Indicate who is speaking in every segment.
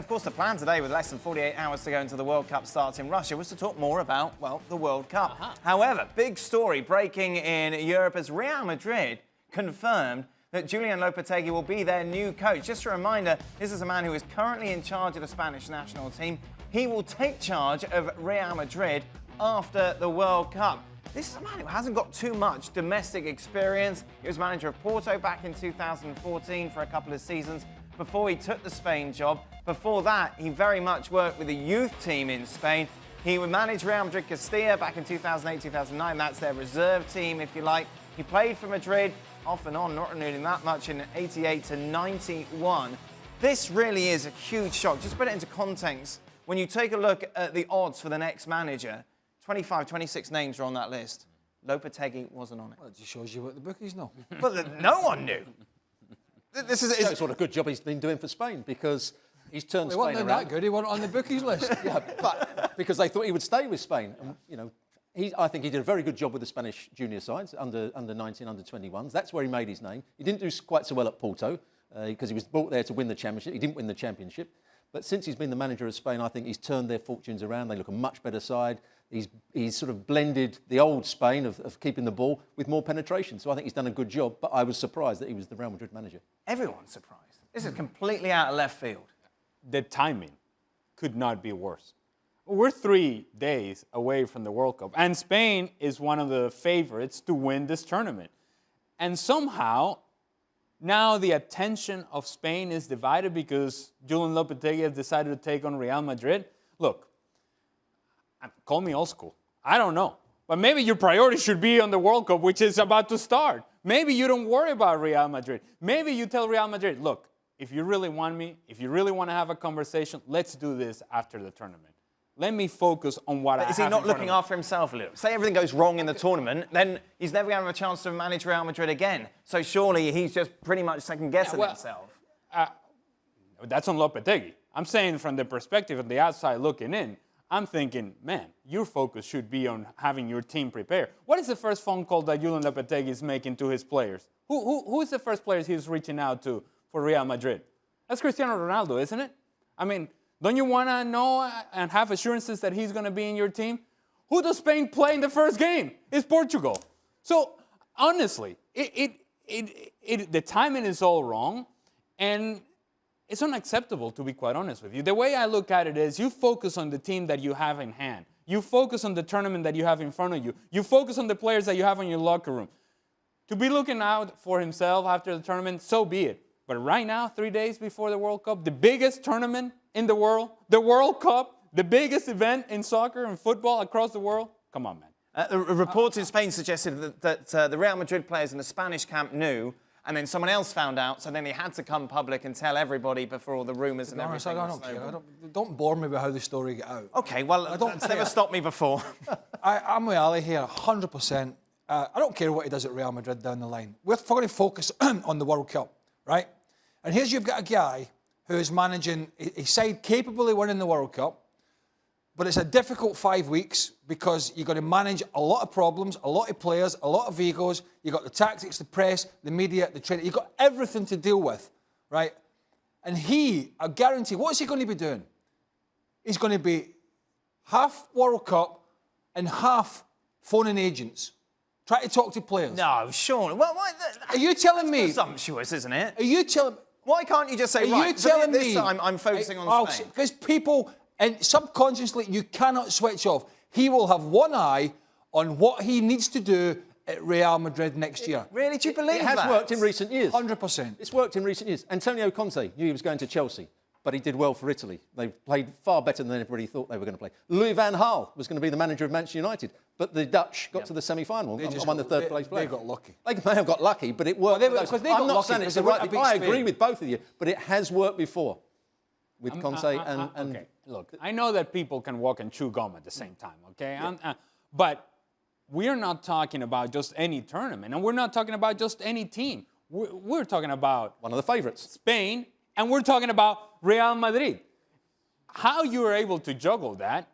Speaker 1: Of course, the plan today, with less than 48 hours to go until the World Cup starts in Russia, was to talk more about, well, the World Cup. However, big story breaking in Europe as Real Madrid confirmed that Julian Lopetegui will be their new coach. Just a reminder, this is a man who is currently in charge of the Spanish national team. He will take charge of Real Madrid after the World Cup. This is a man who hasn't got too much domestic experience. He was manager of Porto back in 2014 for a couple of seasons before he took the Spain job. Before that, he very much worked with the youth team in Spain. He would manage Real Madrid Castilla back in 2008-2009. That's their reserve team, if you like. He played for Madrid off and on, not renewing that much in 88 to 91. This really is a huge shock. Just put it into context. When you take a look at the odds for the next manager, 25, 26 names are on that list. Lopetegui wasn't on it.
Speaker 2: Well, it just shows you what the bookies know.
Speaker 1: But no one knew. This is
Speaker 3: That's what a good job he's been doing for Spain, because he's turned Spain around.
Speaker 2: He wasn't that good. He wasn't on the bookies list.
Speaker 3: Yeah, but because they thought he would stay with Spain. And, you know, I think he did a very good job with the Spanish junior sides, under 19, under 21s. That's where he made his name. He didn't do quite so well at Porto because he was brought there to win the championship. He didn't win the championship. But since he's been the manager of Spain, I think he's turned their fortunes around. They look a much better side. He's sort of blended the old Spain of keeping the ball with more penetration. So I think he's done a good job, but I was surprised that he was the Real Madrid manager.
Speaker 1: Everyone's surprised. This is completely out of left field.
Speaker 4: The timing could not be worse. We're 3 days away from the World Cup, and Spain is one of the favorites to win this tournament. And somehow, now the attention of Spain is divided because Julian Lopetegui has decided to take on Real Madrid. Look, call me old school. I don't know. But maybe your priority should be on the World Cup, which is about to start. Maybe you don't worry about Real Madrid. Maybe you tell Real Madrid, look, if you really want me, if you really want to have a conversation, let's do this after the tournament. Let me focus on what I have.
Speaker 1: Is he not looking after himself a little? Say everything goes wrong in the tournament, then he's never going to have a chance to manage Real Madrid again. So surely he's just pretty much second-guessing himself.
Speaker 4: That's on Lopetegui. I'm saying from the perspective of the outside looking in, I'm thinking, man, your focus should be on having your team prepare. What is the first phone call that Julian Lopetegui is making to his players? Who is the first players he's reaching out to for Real Madrid? That's Cristiano Ronaldo, isn't it? I mean, don't you want to know and have assurances that he's going to be in your team? Who does Spain play in the first game? It's Portugal. So, honestly, the timing is all wrong, and it's unacceptable, to be quite honest with you. The way I look at it is you focus on the team that you have in hand. You focus on the tournament that you have in front of you. You focus on the players that you have in your locker room. To be looking out for himself after the tournament, so be it. But right now, 3 days before the World Cup, the biggest tournament in the World Cup, the biggest event in soccer and football across the world, come on, man.
Speaker 1: The reports in Spain suggested that the Real Madrid players in the Spanish camp knew, and then someone else found out, so then they had to come public and tell everybody before all the rumours and everything.
Speaker 2: I don't care. Don't bore me with how the story got out.
Speaker 1: OK, well, that's never stopped me before.
Speaker 2: I'm with Ali here, 100%. I don't care what he does at Real Madrid down the line. We're going to focus on the World Cup, right? And here's you've got a guy who is managing a side capable of winning the World Cup, but it's a difficult 5 weeks because you've got to manage a lot of problems, a lot of players, a lot of egos. You've got the tactics, the press, the media, the training. You've got everything to deal with, right? And I guarantee, what's he going to be doing? He's going to be half World Cup and half phoning agents, trying to talk to players.
Speaker 1: No, Sean. Well,
Speaker 2: are you telling me?
Speaker 1: Presumptuous, isn't it?
Speaker 2: Are you telling?
Speaker 1: Why can't you just say,
Speaker 2: right, you telling
Speaker 1: this time I'm focusing on Spain?
Speaker 2: Because people, and subconsciously, you cannot switch off. He will have one eye on what he needs to do at Real Madrid next year.
Speaker 1: Really? Do you believe that?
Speaker 3: It has worked in recent years.
Speaker 2: 100%.
Speaker 3: It's worked in recent years. Antonio Conte knew he was going to Chelsea, but he did well for Italy. They played far better than everybody thought they were going to play. Louis van Gaal was going to be the manager of Manchester United, but the Dutch got to the semi-final and won the third place player.
Speaker 2: They got lucky.
Speaker 3: They may have got lucky, but it worked. I'm not saying it's the right thing. I agree with both of you, but it has worked before with Conte and...
Speaker 4: Okay, look, I know that people can walk and chew gum at the same time, okay? Yeah. But we're not talking about just any tournament, and we're not talking about just any team. We're talking about...
Speaker 3: one of the favourites.
Speaker 4: Spain, and we're talking about Real Madrid. How you are able to juggle that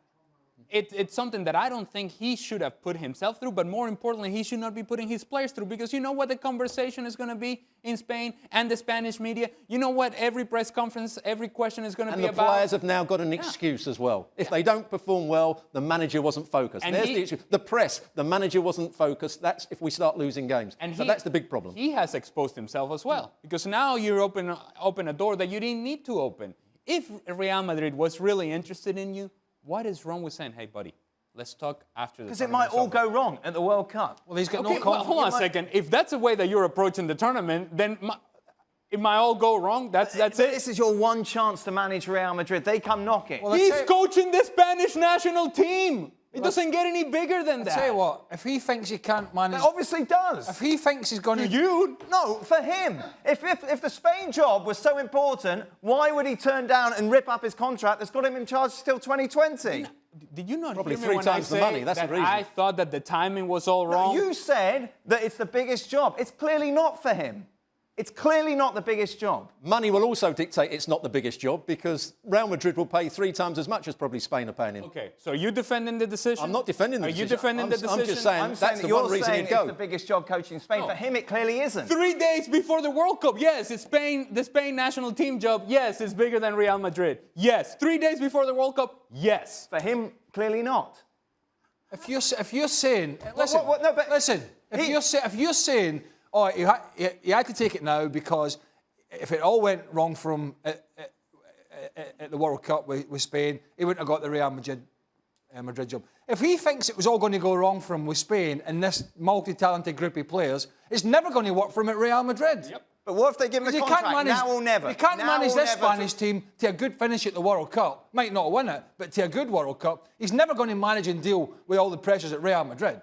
Speaker 4: It's something that I don't think he should have put himself through, but more importantly, he should not be putting his players through, because you know what the conversation is going to be in Spain and the Spanish media? You know what every press conference, every question is going to be about?
Speaker 3: And the players have now got an excuse as well. If they don't perform well, the manager wasn't focused.
Speaker 4: And
Speaker 3: There's the issue. The press, the manager wasn't focused. That's if we start losing games.
Speaker 4: And
Speaker 3: so that's the big problem.
Speaker 4: He has exposed himself as well, because now you're open a door that you didn't need to open. If Real Madrid was really interested in you, what is wrong with saying, hey, buddy, let's talk after the tournament?
Speaker 1: Because it might all go wrong at the World Cup.
Speaker 2: Well, he's got
Speaker 4: Okay,
Speaker 2: no confidence.
Speaker 4: hold on a second. If that's the way that you're approaching the tournament, then it might all go wrong. That's it.
Speaker 1: This is your one chance to manage Real Madrid. They come knocking.
Speaker 2: Well,
Speaker 4: He's coaching the Spanish national team. It doesn't get any bigger than that.
Speaker 2: I'll tell you what, if he thinks he can't manage...
Speaker 1: It obviously does.
Speaker 2: If he thinks he's going to...
Speaker 4: You?
Speaker 1: No, for him. If the Spain job was so important, why would he turn down and rip up his contract that's got him in charge till 2020?
Speaker 4: Did you not
Speaker 3: Probably
Speaker 4: hear me
Speaker 3: 3
Speaker 4: when
Speaker 3: times
Speaker 4: I
Speaker 3: the
Speaker 4: say
Speaker 3: money, that's the
Speaker 4: that
Speaker 3: reason.
Speaker 4: I thought that the timing was all
Speaker 1: No,
Speaker 4: wrong?
Speaker 1: you said that it's the biggest job. It's clearly not for him. It's clearly not the biggest job.
Speaker 3: Money will also dictate it's not the biggest job, because Real Madrid will pay 3 times as much as probably Spain are paying him.
Speaker 4: Okay, so are you defending the decision?
Speaker 3: I'm not defending the
Speaker 4: Are
Speaker 3: decision.
Speaker 4: you defending the decision?
Speaker 3: I'm just saying
Speaker 1: I'm
Speaker 3: that's
Speaker 1: saying
Speaker 3: the
Speaker 1: that you're
Speaker 3: one reason
Speaker 1: saying
Speaker 3: he'd go.
Speaker 1: it's the biggest job coaching Spain.
Speaker 4: No.
Speaker 1: For him, it clearly isn't.
Speaker 4: 3 days before the World Cup, yes, it's Spain. The Spain national team job, yes, is bigger than Real Madrid. Yes. 3 days before the World Cup, yes.
Speaker 1: For him, clearly not.
Speaker 2: If you're saying... Listen,
Speaker 1: no, but
Speaker 2: listen. If you're saying, oh, you had to take it now because if it all went wrong from at the World Cup with Spain, he wouldn't have got the Real Madrid job. If he thinks it was all going to go wrong for him with Spain and this multi-talented group of players, it's never going to work for him at Real Madrid.
Speaker 4: Yep.
Speaker 1: But what if they give him a
Speaker 2: Because
Speaker 1: contract now or never?
Speaker 2: He can't
Speaker 1: Now
Speaker 2: manage
Speaker 1: or
Speaker 2: this
Speaker 1: never
Speaker 2: Spanish team to a good finish at the World Cup. Might not win it, but to a good World Cup. He's never going to manage and deal with all the pressures at Real Madrid.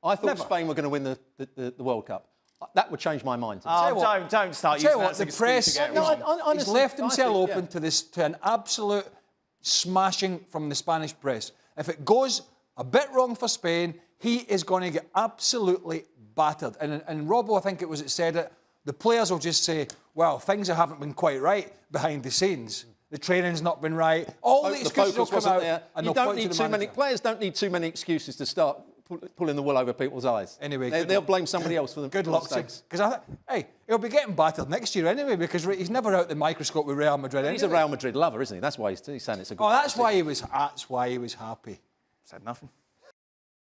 Speaker 3: I thought
Speaker 2: Never.
Speaker 3: Spain were going to win the World Cup. That would change my mind.
Speaker 1: Oh, don't start
Speaker 2: Tell
Speaker 1: using
Speaker 2: you what,
Speaker 1: that as
Speaker 2: the
Speaker 1: an excuse
Speaker 2: press,
Speaker 1: to get it
Speaker 3: No,
Speaker 1: wrong.
Speaker 3: honestly,
Speaker 2: he's left
Speaker 3: I
Speaker 2: himself
Speaker 3: think,
Speaker 2: open
Speaker 3: yeah.
Speaker 2: to an absolute smashing from the Spanish press. If it goes a bit wrong for Spain, he is going to get absolutely battered. And Robbo, I think it was that said it, the players will just say, well, things haven't been quite right behind the scenes. The training's not been right. All the excuses will come out. And
Speaker 3: You
Speaker 2: they'll
Speaker 3: don't
Speaker 2: point to
Speaker 3: need
Speaker 2: the
Speaker 3: too many.
Speaker 2: manager.
Speaker 3: Players don't need too many excuses to start pulling the wool over people's eyes.
Speaker 2: Anyway,
Speaker 3: they'll blame somebody else for the
Speaker 2: Good luck to him.
Speaker 3: mistakes.
Speaker 2: Because hey, he'll be getting battered next year anyway because he's never out the microscope with Real Madrid.
Speaker 3: He's a
Speaker 2: anyway.
Speaker 3: Real Madrid lover, isn't he? That's why he's saying it's a good.
Speaker 2: Oh, that's why he was happy.
Speaker 1: Said nothing.